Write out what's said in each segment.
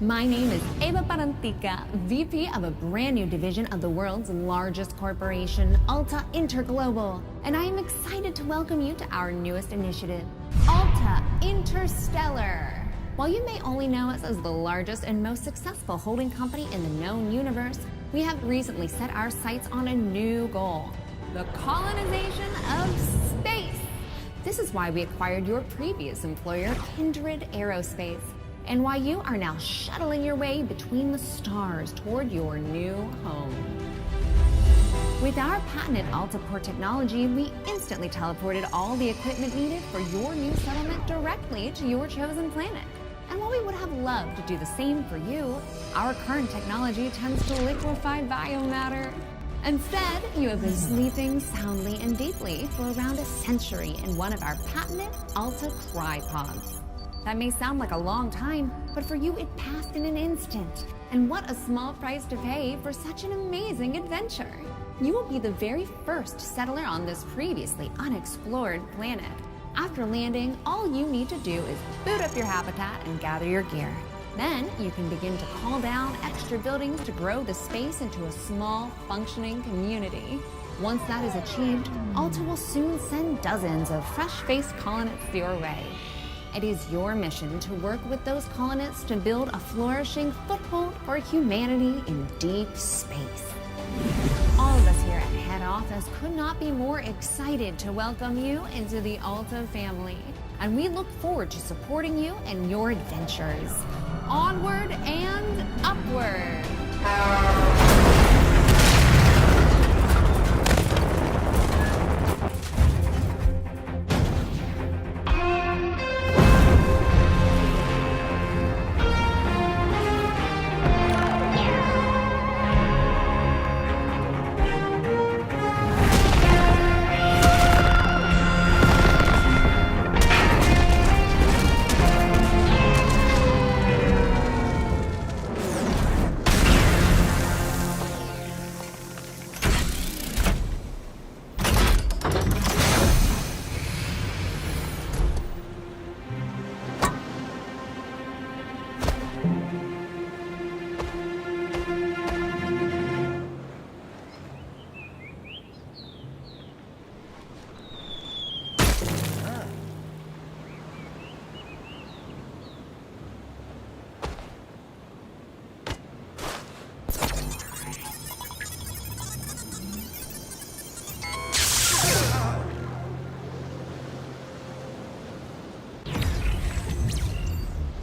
My name is Eva Parantica, VP of a brand new division of the world's largest corporation, Alta Interglobal, and I am excited to welcome you to our newest initiative, Alta Interstellar. While you may only know us as the largest and most successful holding company in the known universe, we have recently set our sights on a new goal, the colonization of space. This is why we acquired your previous employer, Kindred Aerospace, and why you are now shuttling your way between the stars toward your new home. With our patented AltaPort technology, we instantly teleported all the equipment needed for your new settlement directly to your chosen planet. And while we would have loved to do the same for you, our current technology tends to liquefy biomatter. Instead, you have been sleeping soundly and deeply for around a century in one of our patented Alta Crypods. That may sound like a long time, but for you it passed in an instant. And what a small price to pay for such an amazing adventure. You will be the very first settler on this previously unexplored planet. After landing, all you need to do is boot up your habitat and gather your gear. Then you can begin to call down extra buildings to grow the space into a small, functioning community. Once that is achieved, Alta will soon send dozens of fresh-faced colonists your way. It is your mission to work with those colonists to build a flourishing foothold for humanity in deep space. All of us here at head office could not be more excited to welcome you into the Alta family, and we look forward to supporting you in your adventures. Onward and upward!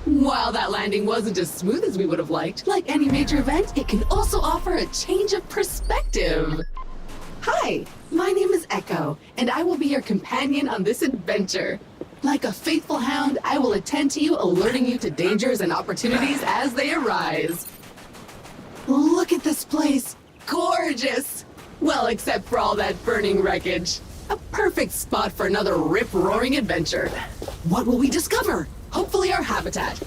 While that landing wasn't as smooth as we would have liked, like any major event, it can also offer a change of perspective. Hi, my name is Echo, and I will be your companion on this adventure. Like a faithful hound, I will attend to you, alerting you to dangers and opportunities as they arise. Look at this place. Gorgeous! Well, except for all that burning wreckage. A perfect spot for another rip-roaring adventure. What will we discover? Hopefully our habitat.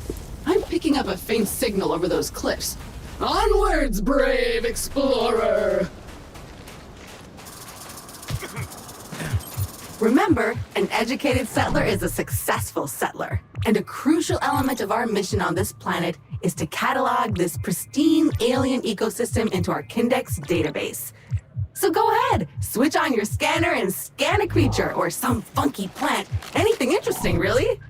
I'm picking up a faint signal over those cliffs. Onwards, brave explorer! Remember, an educated settler is a successful settler. And a crucial element of our mission on this planet is to catalog this pristine alien ecosystem into our Kindex database. So go ahead, switch on your scanner and scan a creature or some funky plant. Anything interesting, really.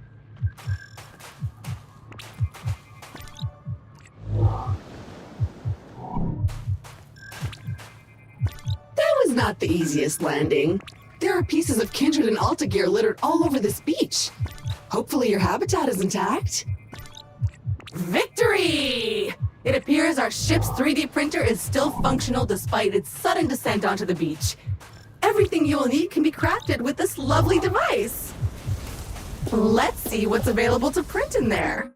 That was not the easiest landing. There are pieces of Kindred and Alta gear littered all over this beach. Hopefully your habitat is intact. Victory! It appears our ship's 3D printer is still functional despite its sudden descent onto the beach. Everything you'll need can be crafted with this lovely device. Let's see what's available to print in there.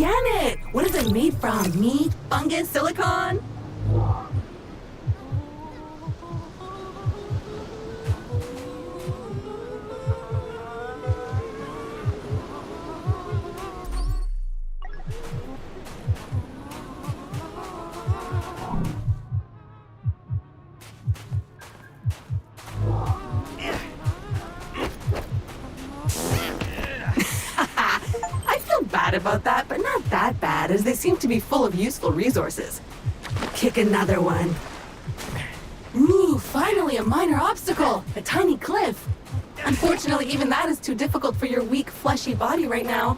Scan it! What is it made from? Meat? Fungus? Silicon? I feel bad about that, but not that bad, as they seem to be full of useful resources. Kick another one. Ooh, finally a minor obstacle! A tiny cliff! Unfortunately, even that is too difficult for your weak, fleshy body right now.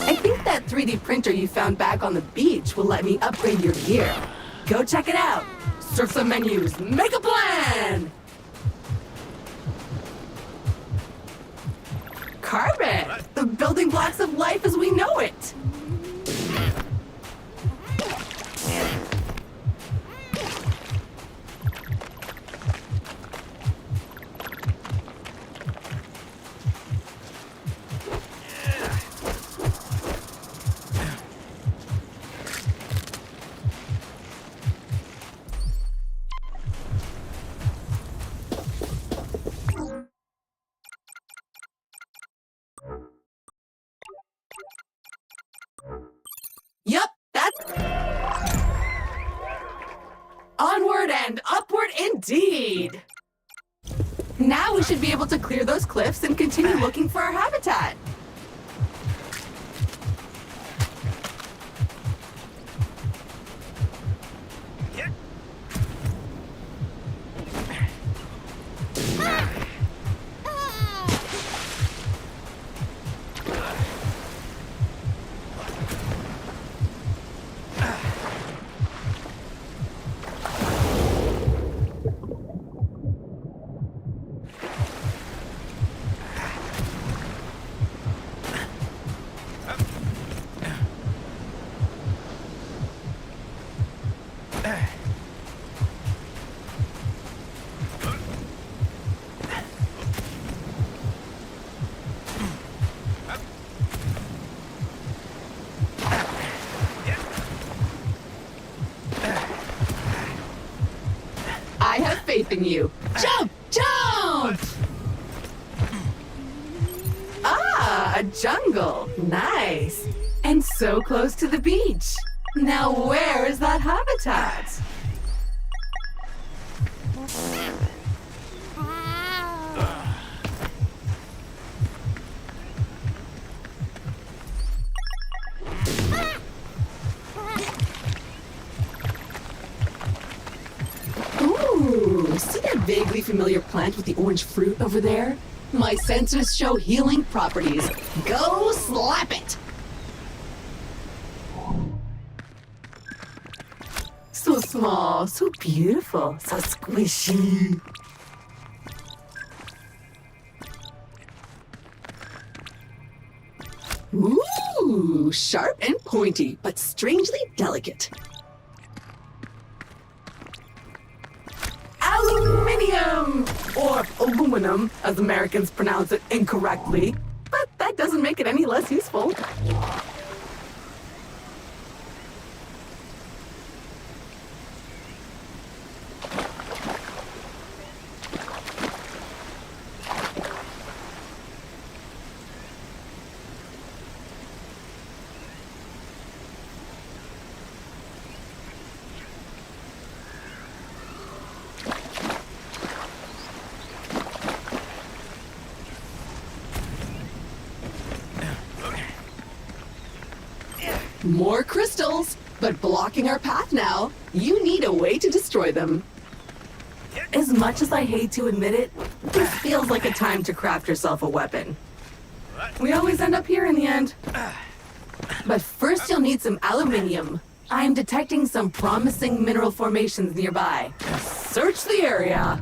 I think that 3D printer you found back on the beach will let me upgrade your gear. Go check it out! Surf some menus, make a plan! Carbon! The building blocks of life as we know it! Yup, that's... Onward and upward indeed! Now we should be able to clear those cliffs and continue looking for our habitat. I have faith in you. Jump! Jump! Ah, a jungle. Nice. And so close to the beach. Now where is that habitat? Ooh, see that vaguely familiar plant with the orange fruit over there? My sensors show healing properties. Go slap it! So small, so beautiful, so squishy. Ooh, sharp and pointy, but strangely delicate. Aluminium! Or aluminum, as Americans pronounce it incorrectly. But that doesn't make it any less useful. More crystals, but blocking our path now. You need a way to destroy them. As much as I hate to admit it, this feels like a time to craft yourself a weapon. We always end up here in the end. But first you'll need some aluminium. I am detecting some promising mineral formations nearby. Search the area.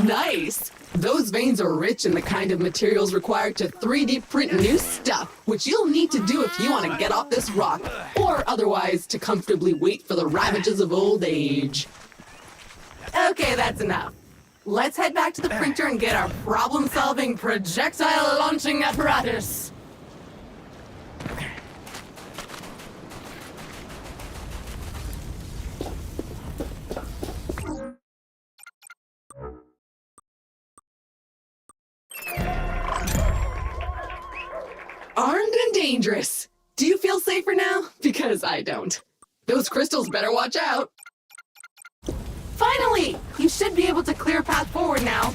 Nice! Those veins are rich in the kind of materials required to 3D print new stuff, which you'll need to do if you want to get off this rock, or otherwise to comfortably wait for the ravages of old age. Okay, that's enough. let's head back to the printer and get our problem-solving projectile launching apparatus. Armed and dangerous. Do you feel safer now? Because I don't. Those crystals better watch out. Finally! You should be able to clear a path forward now.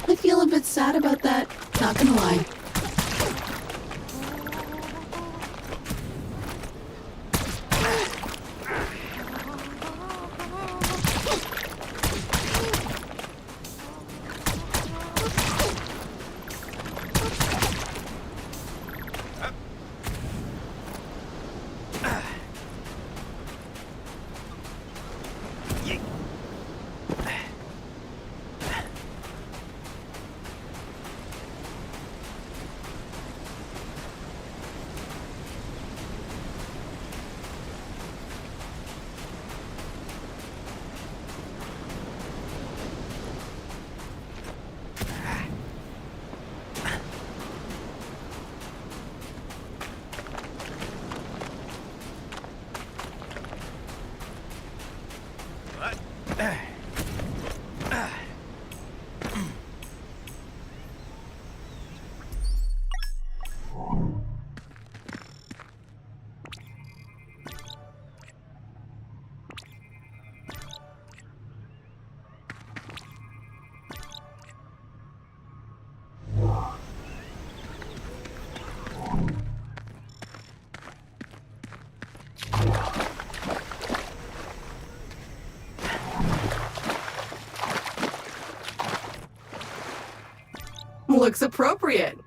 I feel a bit sad about that, not gonna lie. Looks appropriate.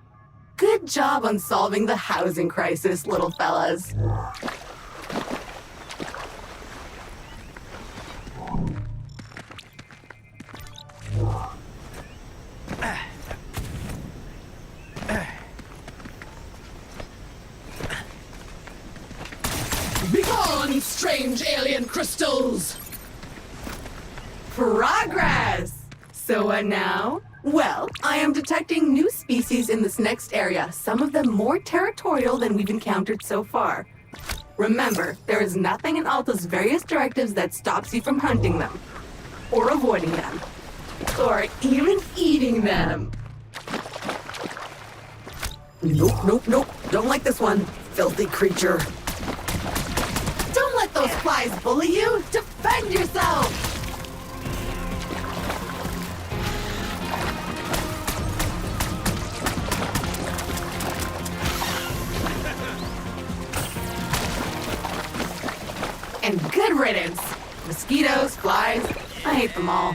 Good job on solving the housing crisis, little fellas. Begone, strange alien crystals! Progress! So what now? Well, I am detecting new species in this next area, some of them more territorial than we've encountered so far. Remember, there is nothing in Alta's various directives that stops you from hunting them, or avoiding them, or even eating them. Nope. Don't like this one, filthy creature. Don't let those flies bully you! Defend yourself! And good riddance. Mosquitoes, flies, I hate them all.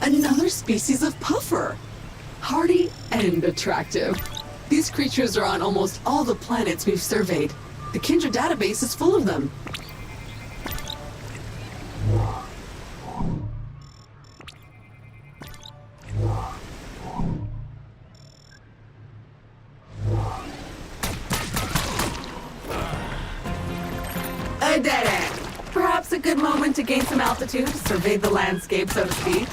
Another species of puffer. Hardy and attractive. These creatures are on almost all the planets we've surveyed. The Kindred database is full of them. I did it! Perhaps a good moment to gain some altitude, survey the landscape, so to speak.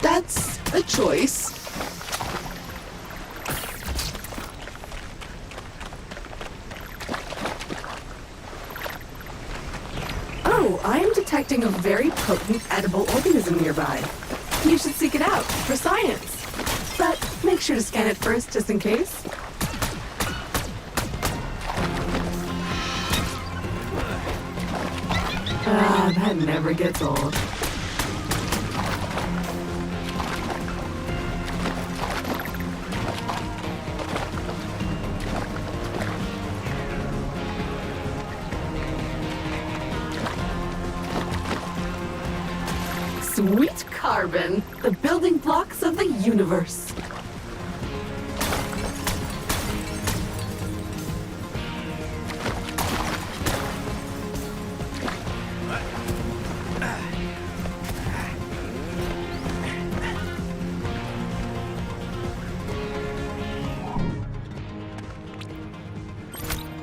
That's a choice. Oh, I am detecting a very potent edible organism nearby. You should seek it out for science. But make sure to scan it first, just in case. That never gets old. Sweet carbon, the building blocks of the universe.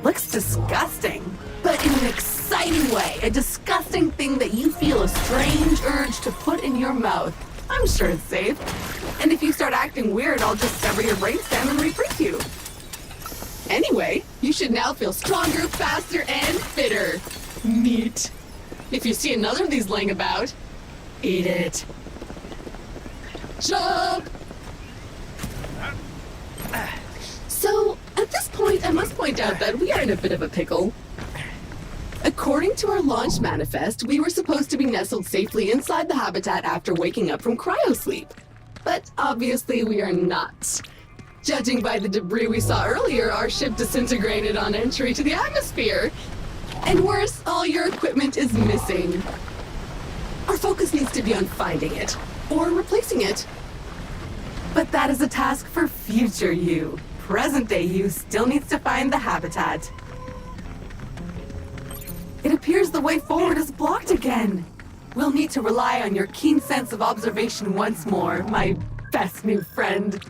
Looks disgusting, but in an exciting way. A disgusting thing that you feel a strange urge to put in your mouth. I'm sure it's safe. And if you start acting weird, I'll just sever your brainstem and refreeze you. Anyway, you should now feel stronger, faster, and fitter. Meat. If you see another of these laying about, eat it. Jump! So, at this point, I must point out that we are in a bit of a pickle. According to our launch manifest, we were supposed to be nestled safely inside the habitat after waking up from cryosleep. But obviously we are not. Judging by the debris we saw earlier, our ship disintegrated on entry to the atmosphere. And worse, all your equipment is missing. Our focus needs to be on finding it, or replacing it. But that is a task for future you. Present-day you still needs to find the habitat. It appears the way forward is blocked again. We'll need to rely on your keen sense of observation once more, my best new friend.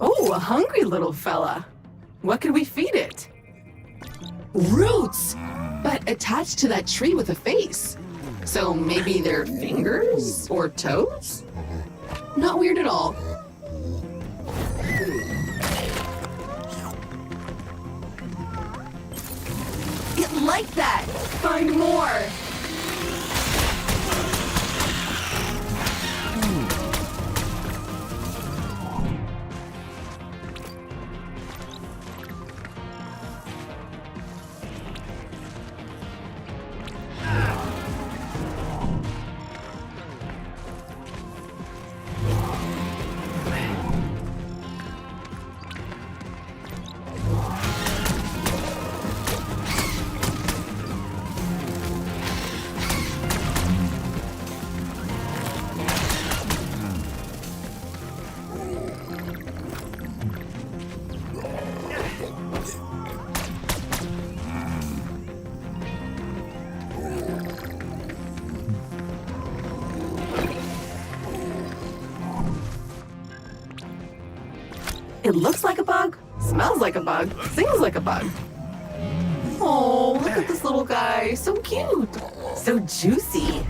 Oh, a hungry little fella. What could we feed it? Roots! But attached to that tree with a face. So maybe they're fingers or toes? Not weird at all. It like that! Find more! It looks like a bug, smells like a bug, sings like a bug. Oh, look at this little guy. So cute. So juicy.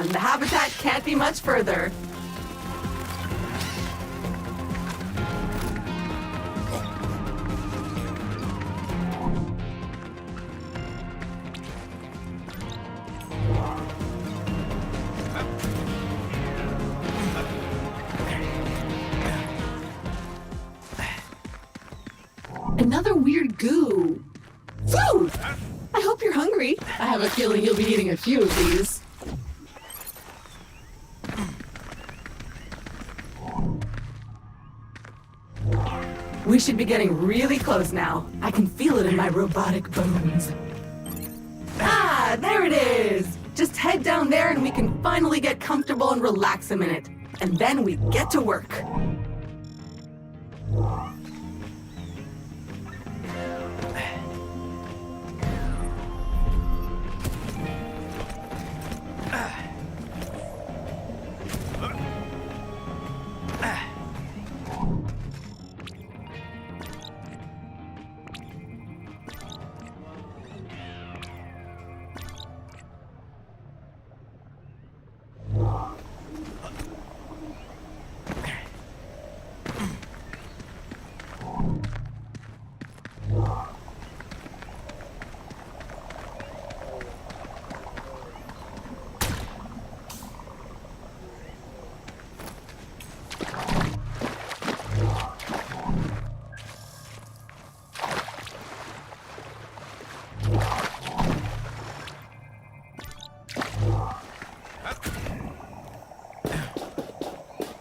on, the habitat can't be much further. Another weird goo. Food! I hope you're hungry. I have a feeling you'll be eating a few of these. We should be getting really close now. I can feel it in my robotic bones. Ah, there it is! Just head down there and we can finally get comfortable and relax a minute. And then we get to work.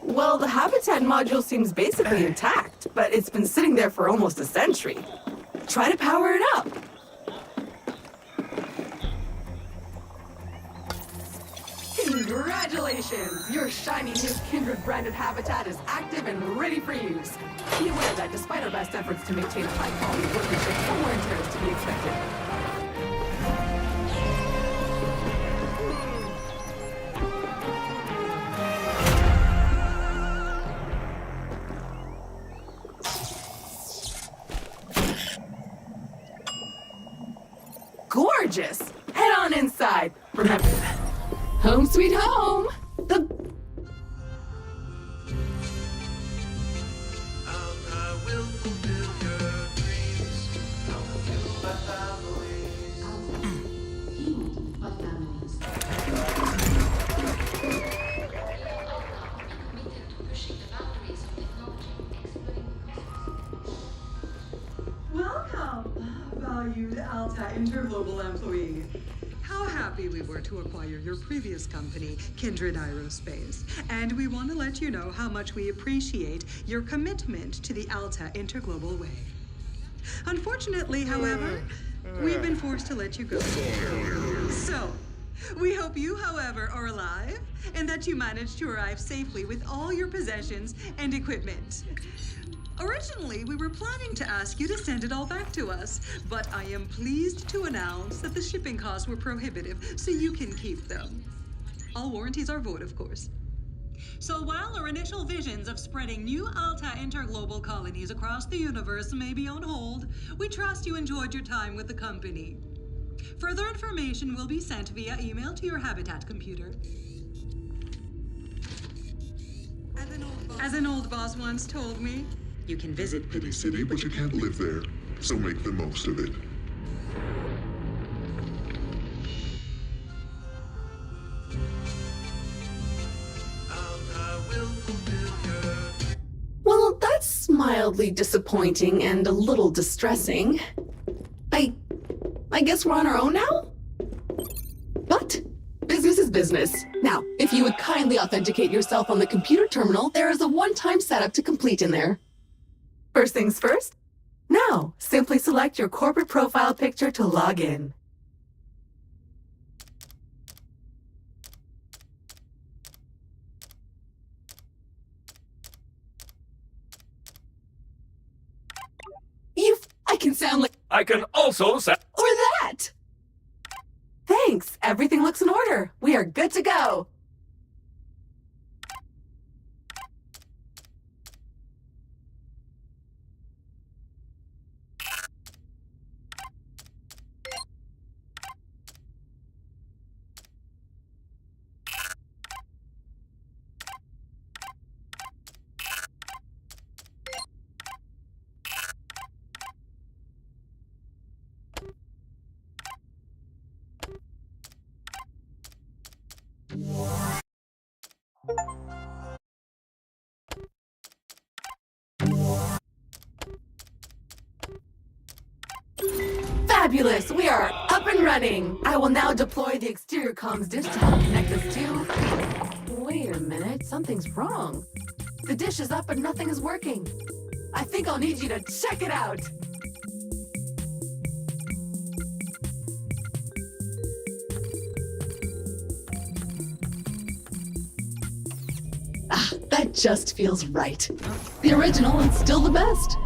Well, the habitat module seems basically intact, but it's been sitting there for almost a century. Try to power it up. Congratulations! Your shiny new Kindred branded habitat is active and ready for use. Be aware that despite our best efforts to maintain a high quality workmanship, some wear and tear is to be expected. Gorgeous! Head on inside. Remember, home sweet home. I will fulfill your dreams. I'll fulfill my Welcome, valued Alta Interglobal employee. How happy we were to acquire your previous company, Kindred Aerospace. And we want to let you know how much we appreciate your commitment to the Alta Interglobal way. Unfortunately, however, we've been forced to let you go. So, we hope you, however, are alive and that you managed to arrive safely with all your possessions and equipment. Originally, we were planning to ask you to send it all back to us, but I am pleased to announce that the shipping costs were prohibitive, so you can keep them. All warranties are void, of course. So while our initial visions of spreading new Alta interglobal colonies across the universe may be on hold, we trust you enjoyed your time with the company. Further information will be sent via email to your Habitat computer. As an old boss once told me, you can visit Pity City, but you can't live there, so make the most of it. I will fulfill your Well, that's mildly disappointing and a little distressing. I guess we're on our own now? But business is business. Now, if you would kindly authenticate yourself on the computer terminal, there is a one-time setup to complete in there. First things first. Now, simply select your corporate profile picture to log in. I can sound like... I can also say. Or that! Thanks. Everything looks in order. We are good to go. Fabulous! We are up and running! I will now deploy the exterior comms dish to help connect us to... Wait a minute, something's wrong. The dish is up but nothing is working. I think I'll need you to check it out! Ah, that just feels right. The original and still the best.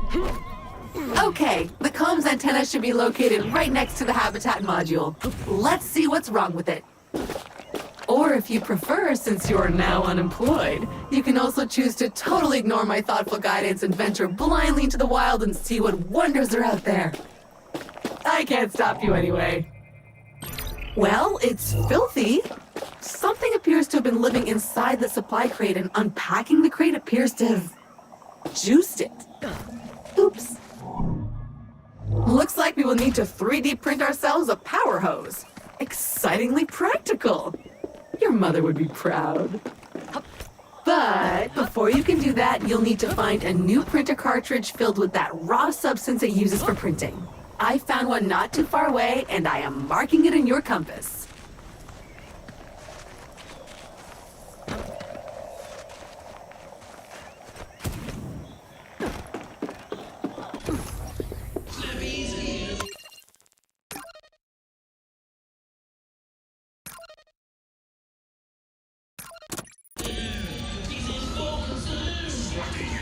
Okay, the comms antenna should be located right next to the habitat module. Let's see what's wrong with it. Or if you prefer, since you're now unemployed, you can also choose to totally ignore my thoughtful guidance and venture blindly into the wild and see what wonders are out there. I can't stop you anyway. Well, it's filthy. Something appears to have been living inside the supply crate, and unpacking the crate appears to have juiced it. Oops. Looks like we will need to 3D print ourselves a power hose. Excitingly practical. Your mother would be proud. But before you can do that, you'll need to find a new printer cartridge filled with that raw substance it uses for printing. I found one not too far away, and I am marking it in your compass.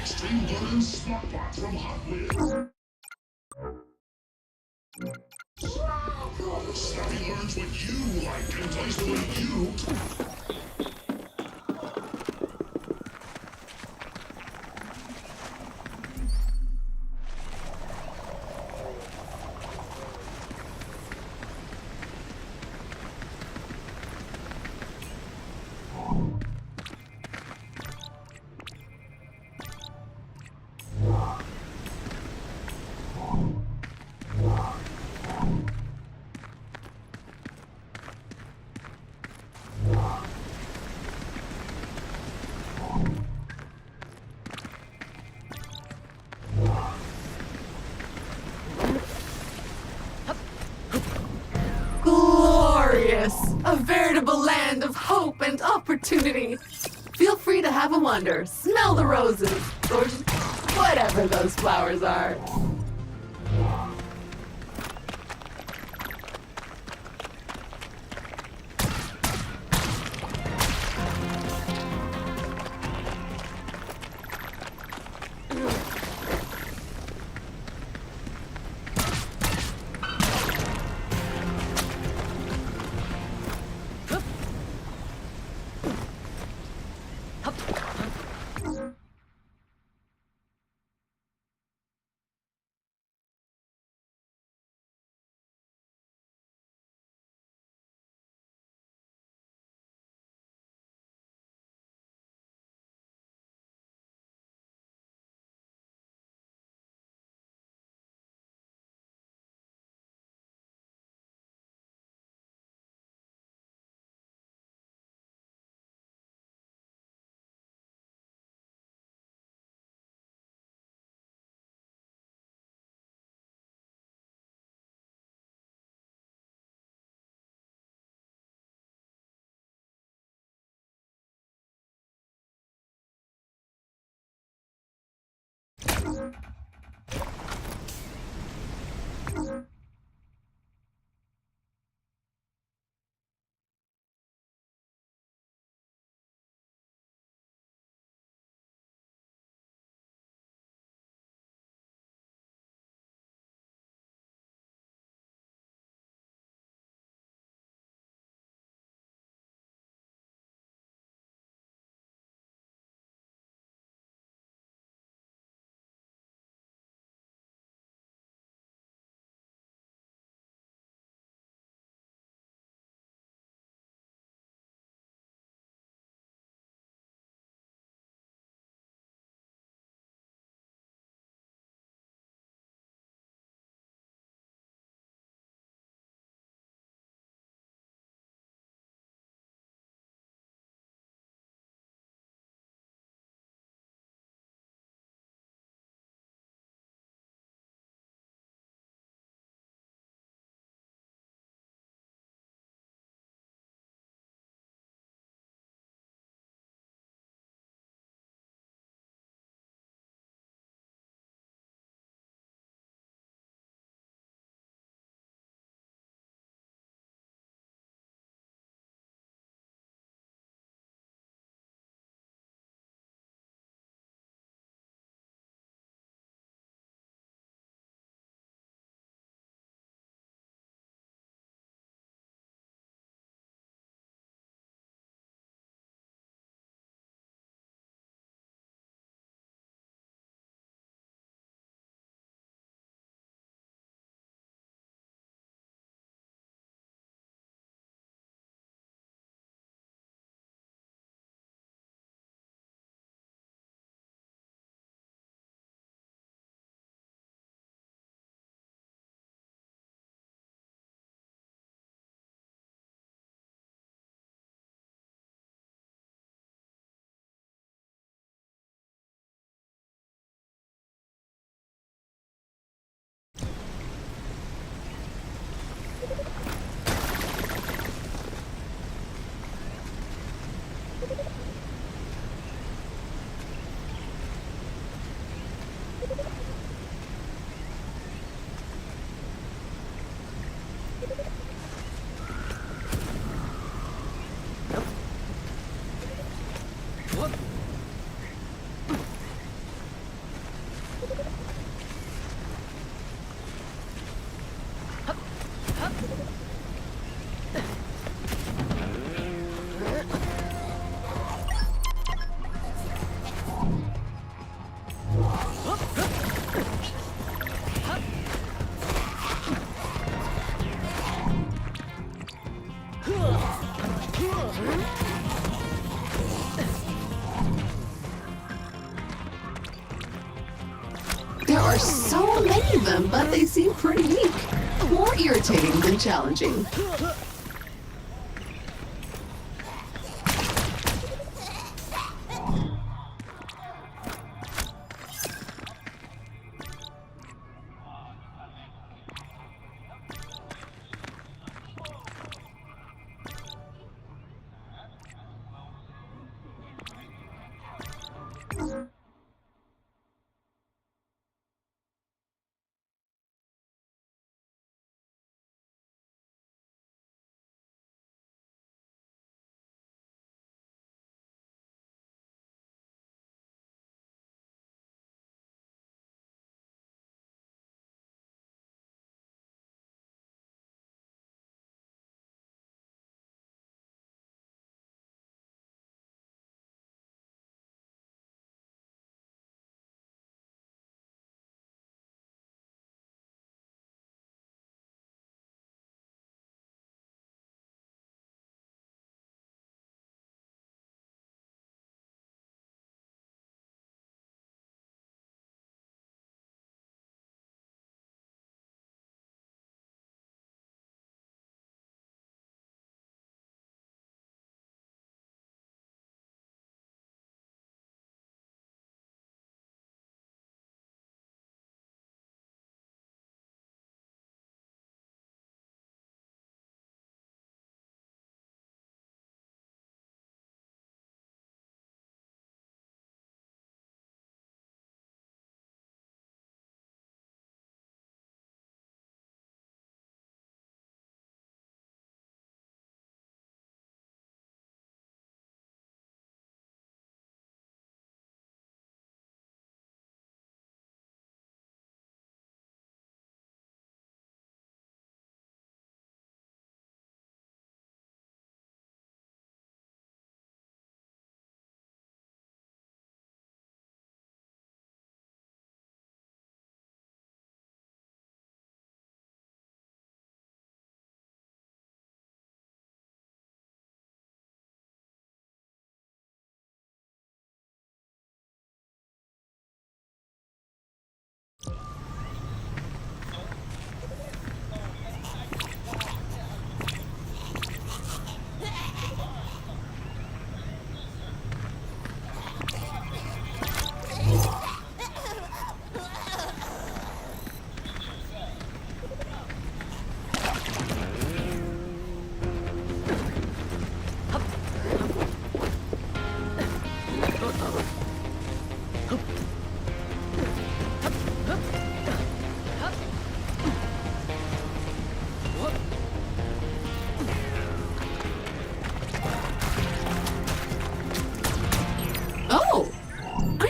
Extreme Buttons Smartbot from Hot Wheels. Snappy learns what you like and plays the way you Glorious! A veritable land of hope and opportunity. Feel free to have a wander, smell the roses, or just whatever those flowers are. So many of them, but they seem pretty weak. More irritating than challenging.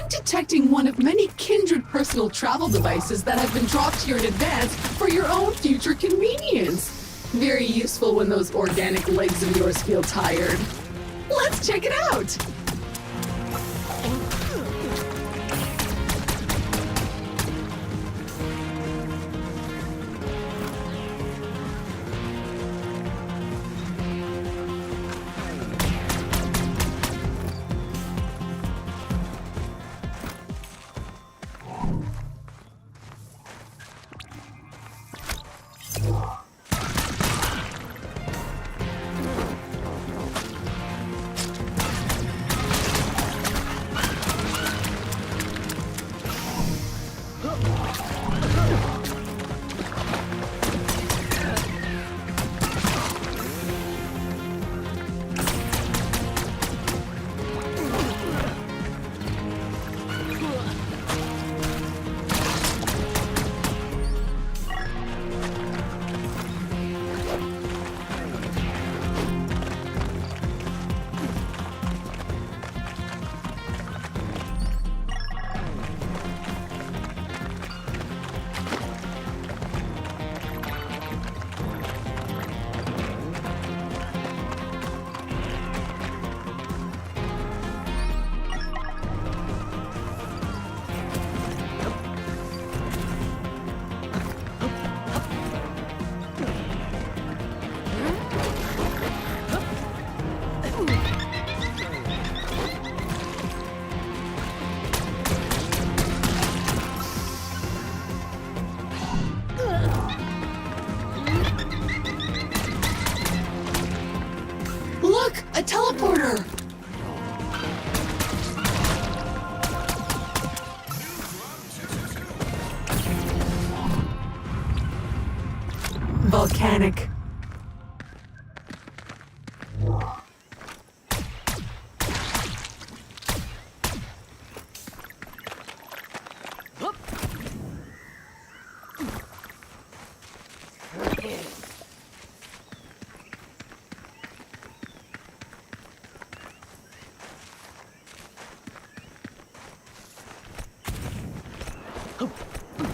Detecting one of many Kindred personal travel devices that have been dropped here in advance for your own future convenience. Very useful when those organic legs of yours feel tired. Let's check it out! order! Volcanic.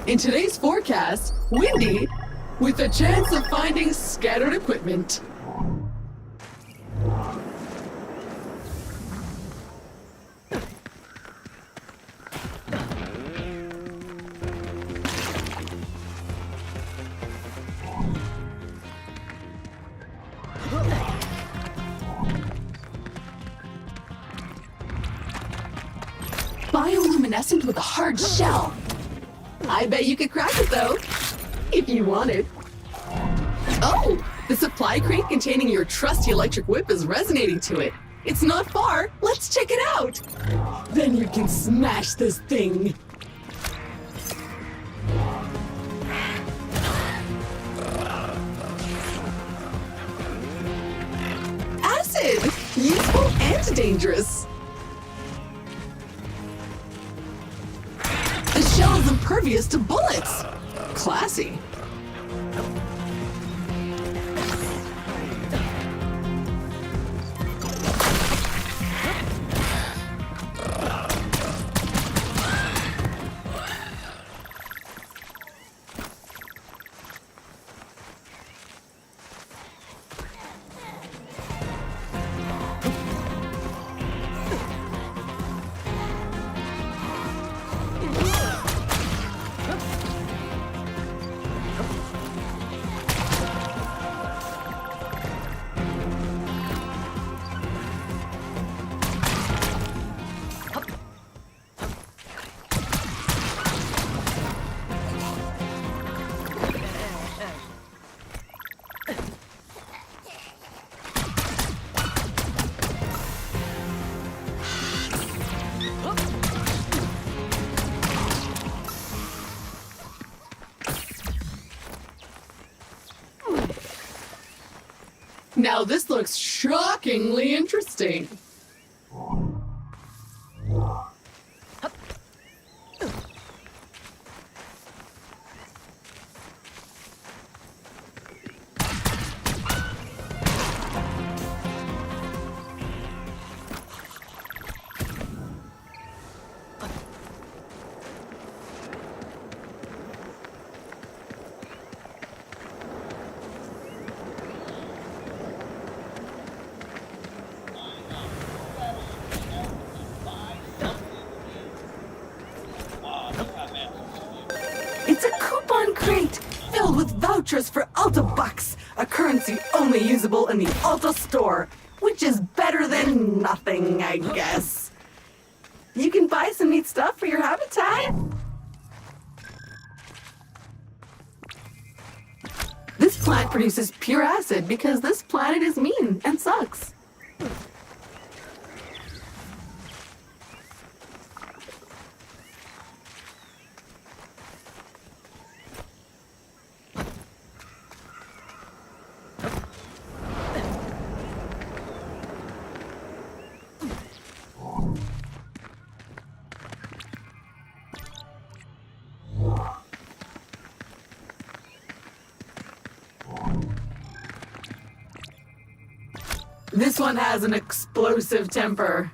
In today's forecast, windy, with a chance of finding scattered equipment. Bioluminescent with a hard shell. I bet you could crack it though, if you wanted. Oh, the supply crate containing your trusty electric whip is resonating to it. It's not far. Let's check it out. Then you can smash this thing. Acid! Useful and dangerous. The shell is impervious to bullets. Classy. Now this looks shockingly interesting. It's a coupon crate filled with vouchers for Alta Bucks, a currency only usable in the Alta store, which is better than nothing, I guess. You can buy some neat stuff for your habitat. This plant produces pure acid because this planet is mean and sucks. This one has an explosive temper.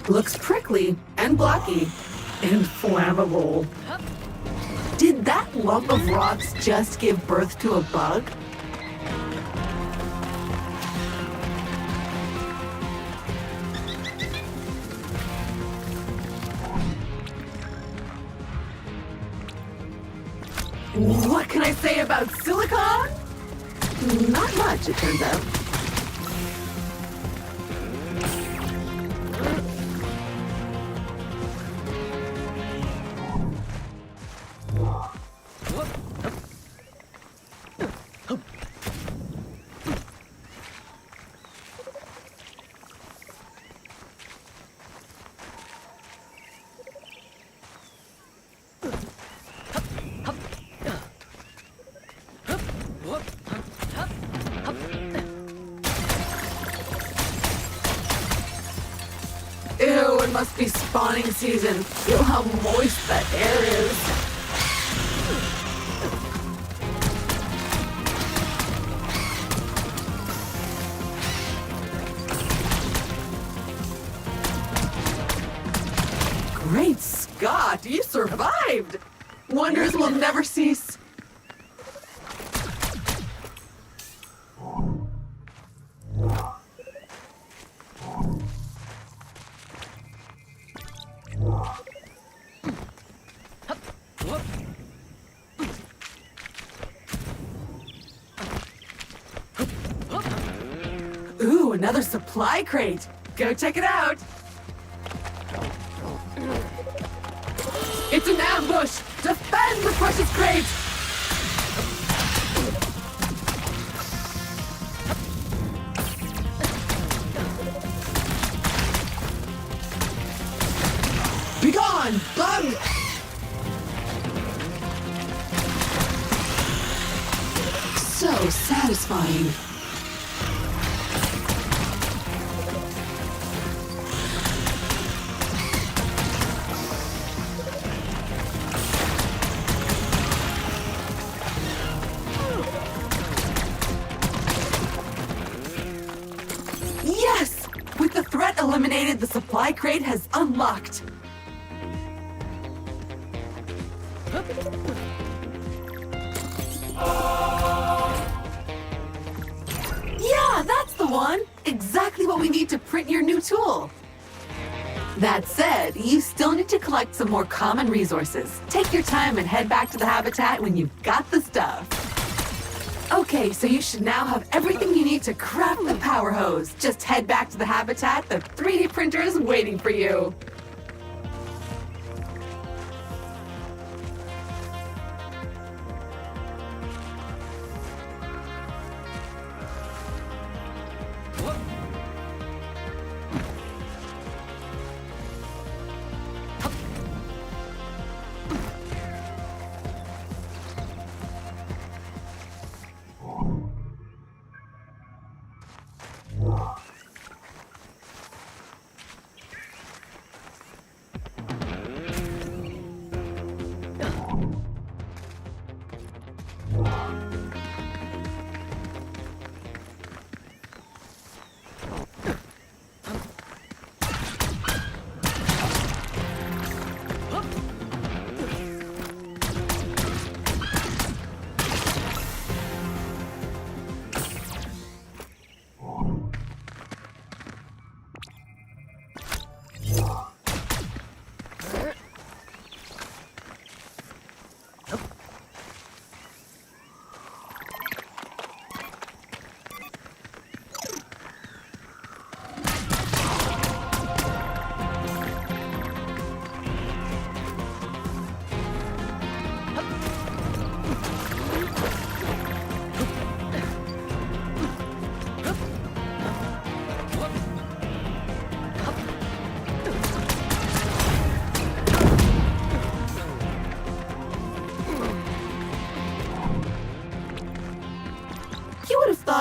Looks prickly and blocky and flammable. Did that lump of rocks just give birth to a bug? What can I say about silicon? Not much, it turns out. Ew, it must be spawning season. Feel how moist that air is. Great Scott, you survived! Wonders will never cease. Ooh, another supply crate. Go check it out. It's an ambush! Defend the precious crate! Begone, bug! So satisfying. Yes! With the threat eliminated, the supply crate has unlocked. Yeah, that's the one! Exactly what we need to print your new tool. That said, you still need to collect some more common resources. Take your time and head back to the habitat when you've got the stuff. Okay, so you should now have everything you need to craft the power hose. Just head back to the habitat. The 3D printer is waiting for you.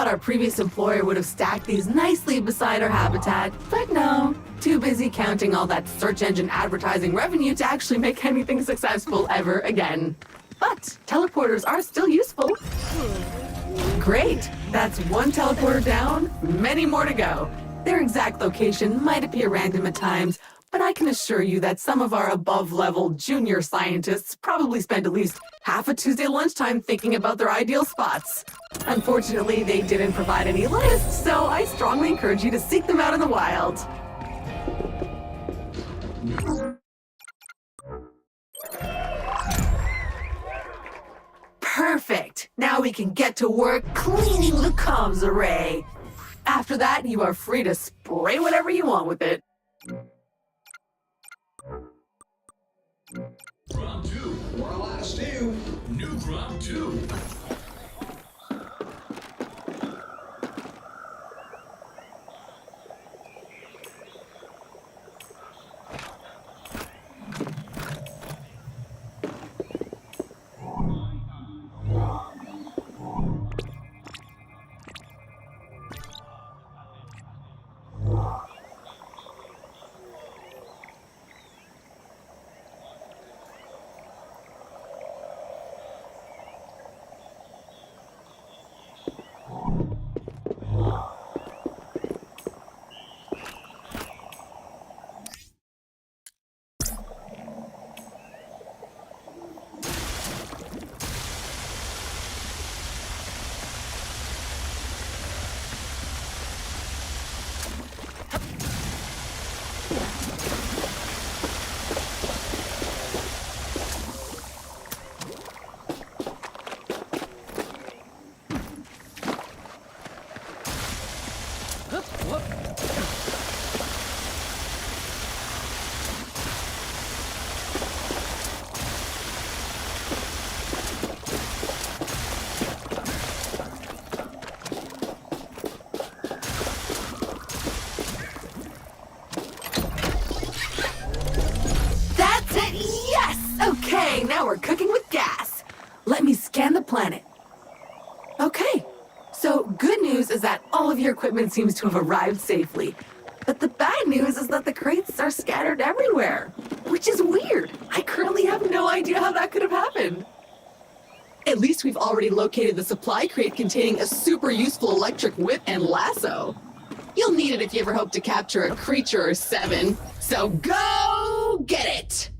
thought our previous employer would have stacked these nicely beside our habitat, but no. Too busy counting all that search engine advertising revenue to actually make anything successful ever again. But teleporters are still useful. Great! That's one teleporter down, many more to go. Their exact location might appear random at times, but I can assure you that some of our above-level junior scientists probably spend at least half a Tuesday lunchtime thinking about their ideal spots. Unfortunately, they didn't provide any lists, so I strongly encourage you to seek them out in the wild. Perfect! Now we can get to work cleaning the comms array. After that, you are free to spray whatever you want with it. Grom 2, our last two. New Grom 2. Okay, now we're cooking with gas. Let me scan the planet. Okay, so good news is that all of your equipment seems to have arrived safely. But the bad news is that the crates are scattered everywhere, which is weird. I currently have no idea how that could have happened. At least we've already located the supply crate containing a super useful electric whip and lasso. You'll need it if you ever hope to capture a creature or 7. So go get it!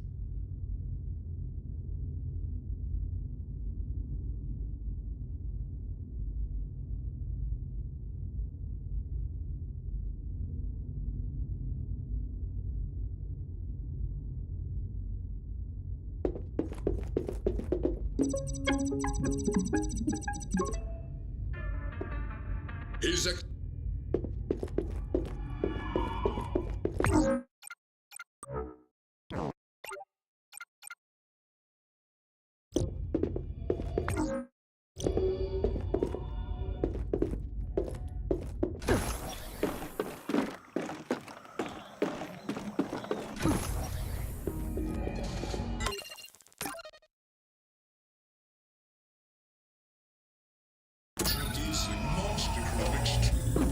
His ex- Introducing Monster Graphics 2.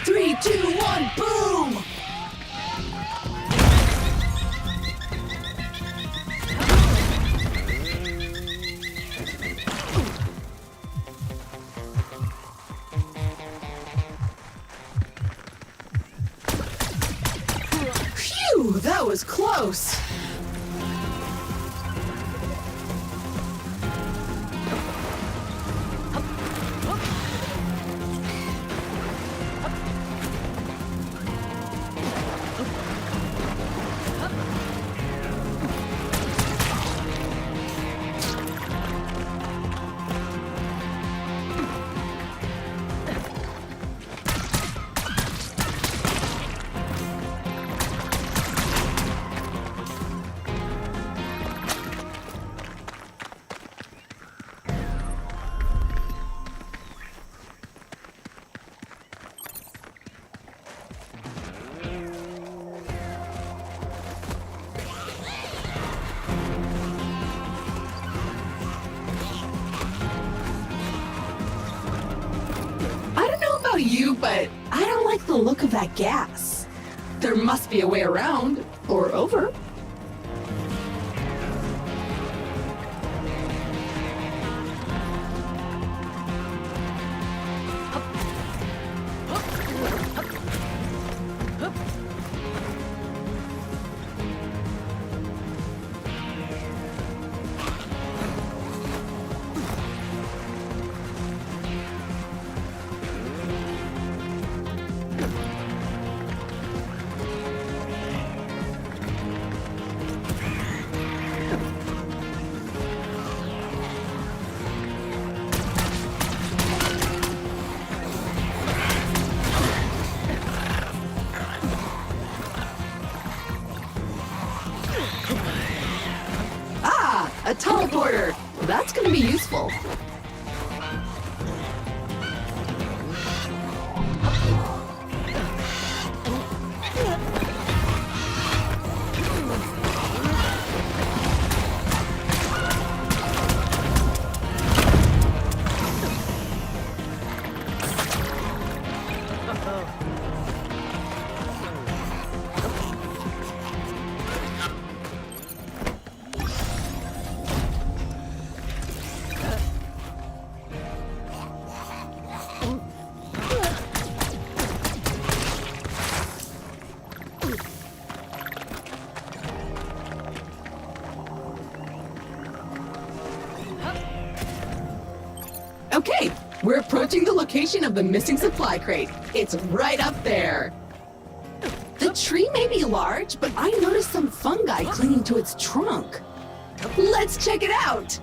Three, two, one, boom! Phew, that was close. but I don't like the look of that gas. There must be a way around, or over. A teleporter! That's gonna be useful. Okay, we're approaching the location of the missing supply crate. It's right up there. The tree may be large, but I noticed some fungi clinging to its trunk. Let's check it out.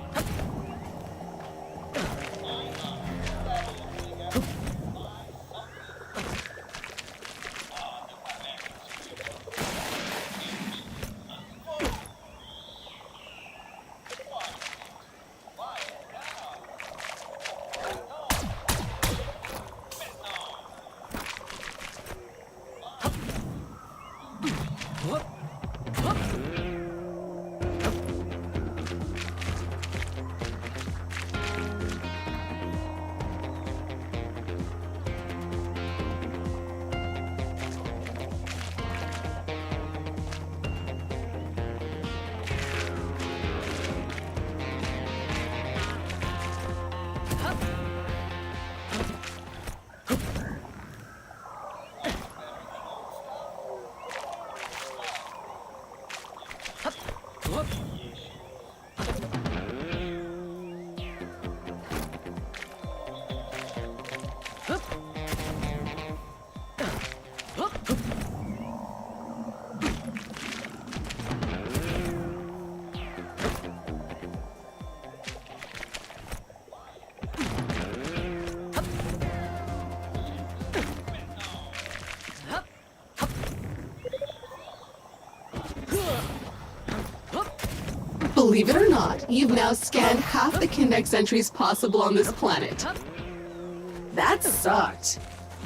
Believe it or not, you've now scanned half the Kindex entries possible on this planet. That sucked.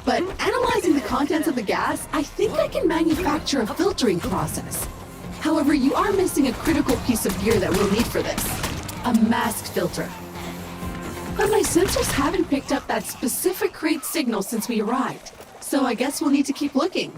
But analyzing the contents of the gas, I think I can manufacture a filtering process. However, you are missing a critical piece of gear that we'll need for this. A mask filter. But my sensors haven't picked up that specific crate signal since we arrived, so I guess we'll need to keep looking.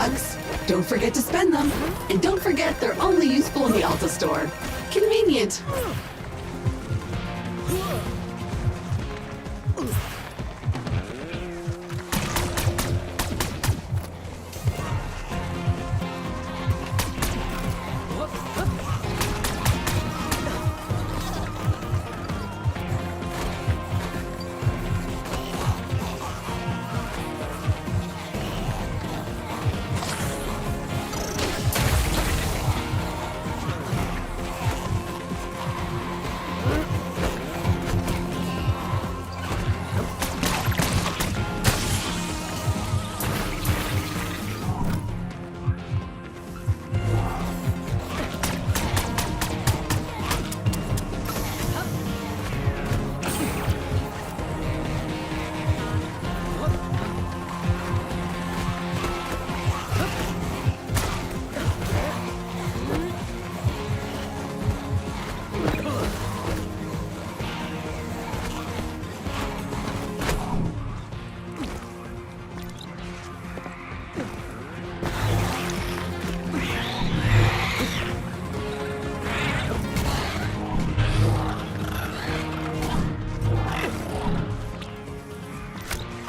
bucks. Don't forget to spend them. And don't forget they're only useful in the Alta store. Convenient.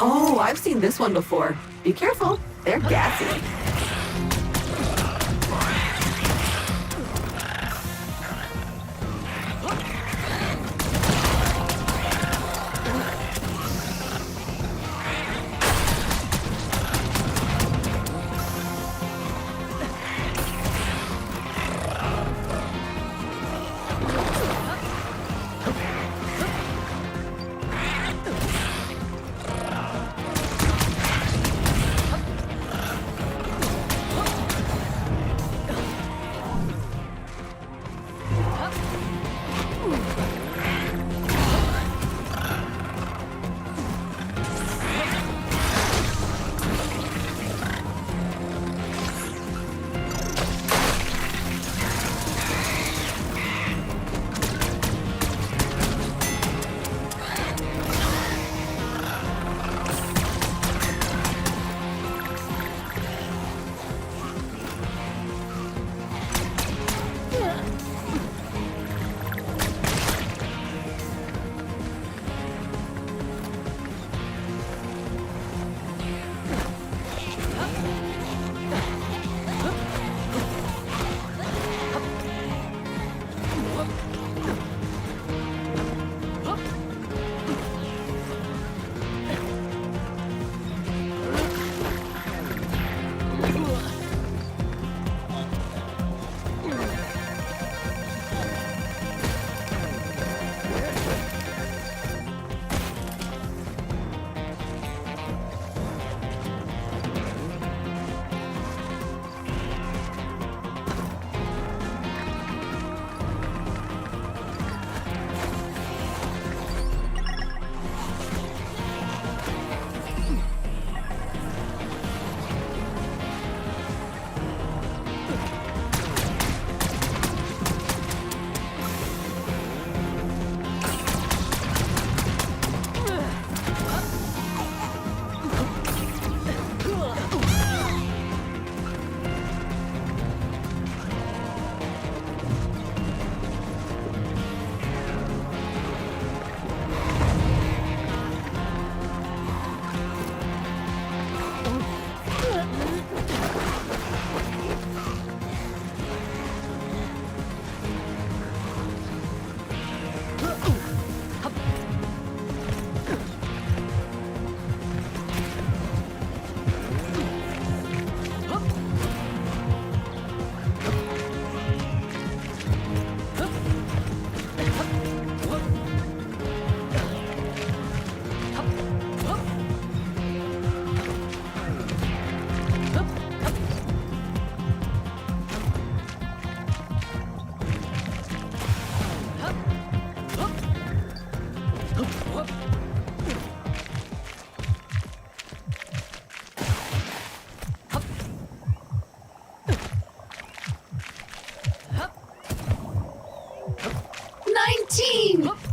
Oh, I've seen this one before. Be careful, they're gassy.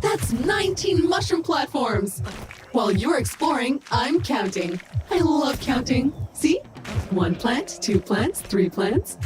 That's 19 mushroom platforms! While you're exploring, I'm counting. I love counting. See? 1 plant, 2 plants, 3 plants.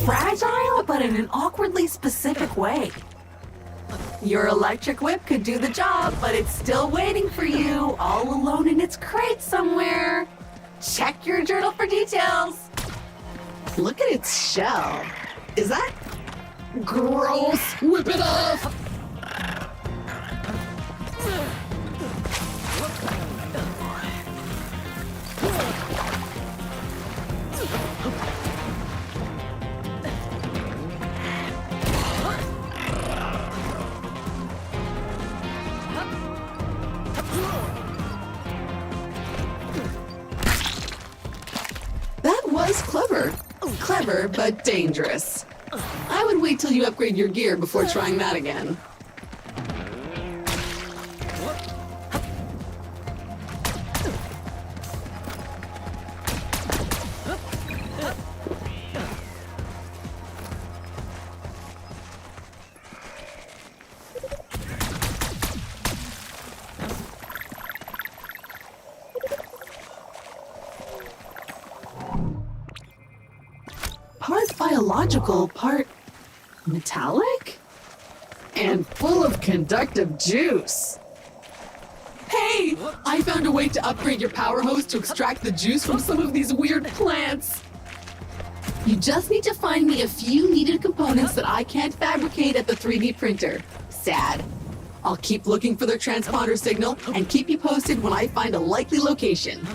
Fragile, but in an awkwardly specific way. Your electric whip could do the job, but it's still waiting for you, all alone in its crate somewhere. Check your journal for details. Look at its shell. Is that gross? Whip it off! That was clever. Clever, but dangerous. I would wait till you upgrade your gear before trying that again. Part biological, part metallic? And full of conductive juice. Hey! I found a way to upgrade your power hose to extract the juice from some of these weird plants. You just need to find me a few needed components that I can't fabricate at the 3D printer. Sad. I'll keep looking for their transponder signal and keep you posted when I find a likely location.